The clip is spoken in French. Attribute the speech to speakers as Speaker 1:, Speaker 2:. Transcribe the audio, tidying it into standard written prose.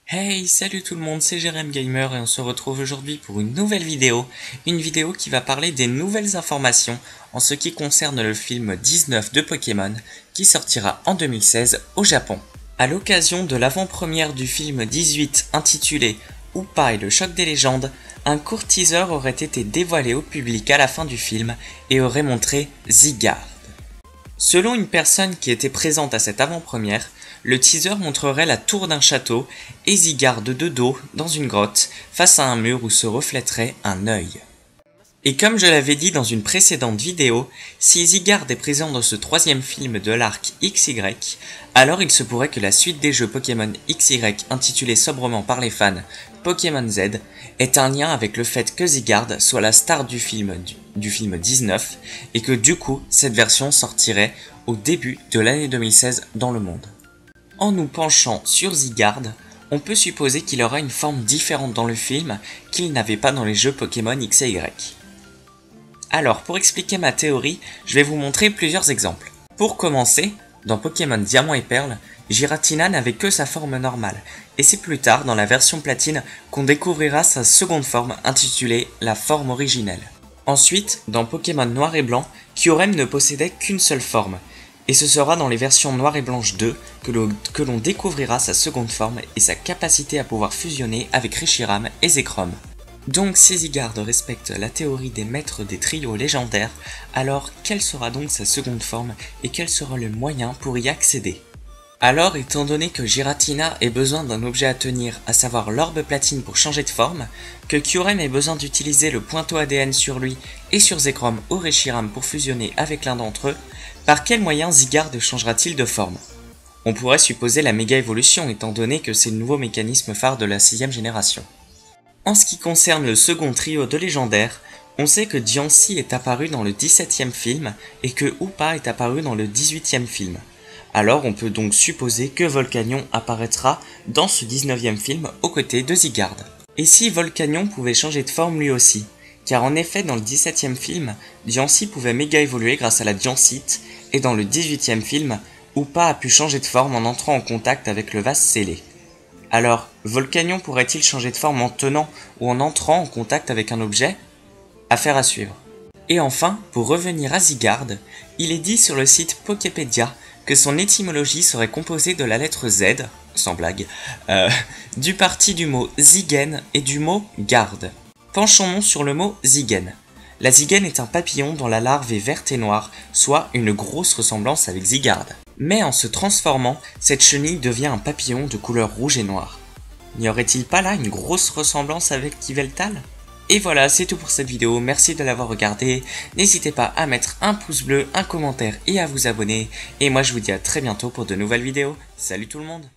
Speaker 1: Hey, salut tout le monde, c'est Jérém Gamer et on se retrouve aujourd'hui pour une nouvelle vidéo. Une vidéo qui va parler des nouvelles informations en ce qui concerne le film 19 de Pokémon qui sortira en 2016 au Japon. À l'occasion de l'avant-première du film 18 intitulé Hoopa et le choc des légendes, un court teaser aurait été dévoilé au public à la fin du film et aurait montré Zygarde. Selon une personne qui était présente à cette avant-première, le teaser montrerait la tour d'un château et Zygarde de dos dans une grotte face à un mur où se reflèterait un œil. Et comme je l'avais dit dans une précédente vidéo, si Zygarde est présent dans ce troisième film de l'arc XY, alors il se pourrait que la suite des jeux Pokémon XY intitulée sobrement par les fans Pokémon Z ait un lien avec le fait que Zygarde soit la star du film 19 et que du coup cette version sortirait au début de l'année 2016 dans le monde. En nous penchant sur Zygarde, on peut supposer qu'il aura une forme différente dans le film qu'il n'avait pas dans les jeux Pokémon X et Y. Alors pour expliquer ma théorie, je vais vous montrer plusieurs exemples. Pour commencer, dans Pokémon Diamant et Perle, Giratina n'avait que sa forme normale, et c'est plus tard dans la version platine qu'on découvrira sa seconde forme intitulée la forme originelle. Ensuite, dans Pokémon Noir et Blanc, Kyurem ne possédait qu'une seule forme, et ce sera dans les versions Noir et Blanche 2 que l'on découvrira sa seconde forme et sa capacité à pouvoir fusionner avec Reshiram et Zekrom. Donc si Zygarde respecte la théorie des maîtres des trios légendaires, alors quelle sera donc sa seconde forme et quel sera le moyen pour y accéder? Alors étant donné que Giratina ait besoin d'un objet à tenir, à savoir l'orbe platine pour changer de forme, que Kyurem ait besoin d'utiliser le pointeau ADN sur lui et sur Zekrom ou Reshiram pour fusionner avec l'un d'entre eux, par quel moyen Zygarde changera-t-il de forme? On pourrait supposer la méga évolution étant donné que c'est le nouveau mécanisme phare de la 6ème génération. En ce qui concerne le second trio de légendaires, on sait que Diancie est apparu dans le 17ème film et que Hoopa est apparu dans le 18ème film. Alors on peut donc supposer que Volcanion apparaîtra dans ce 19ème film aux côtés de Zygarde. Et si Volcanion pouvait changer de forme lui aussi? Car en effet dans le 17ème film, Diancie pouvait méga évoluer grâce à la Diancite, et dans le 18ème film, Hoopa a pu changer de forme en entrant en contact avec le vase scellé. Alors, Volcanion pourrait-il changer de forme en tenant ou en entrant en contact avec un objet? Affaire à suivre. Et enfin, pour revenir à Zygarde, il est dit sur le site Poképédia que son étymologie serait composée de la lettre Z, sans blague, du parti du mot Zygen et du mot garde. Penchons-nous sur le mot Zygen. La Zygen est un papillon dont la larve est verte et noire, soit une grosse ressemblance avec Zygarde. Mais en se transformant, cette chenille devient un papillon de couleur rouge et noire. N'y aurait-il pas là une grosse ressemblance avec Yveltal? Et voilà, c'est tout pour cette vidéo, merci de l'avoir regardée, n'hésitez pas à mettre un pouce bleu, un commentaire et à vous abonner, et moi je vous dis à très bientôt pour de nouvelles vidéos, salut tout le monde!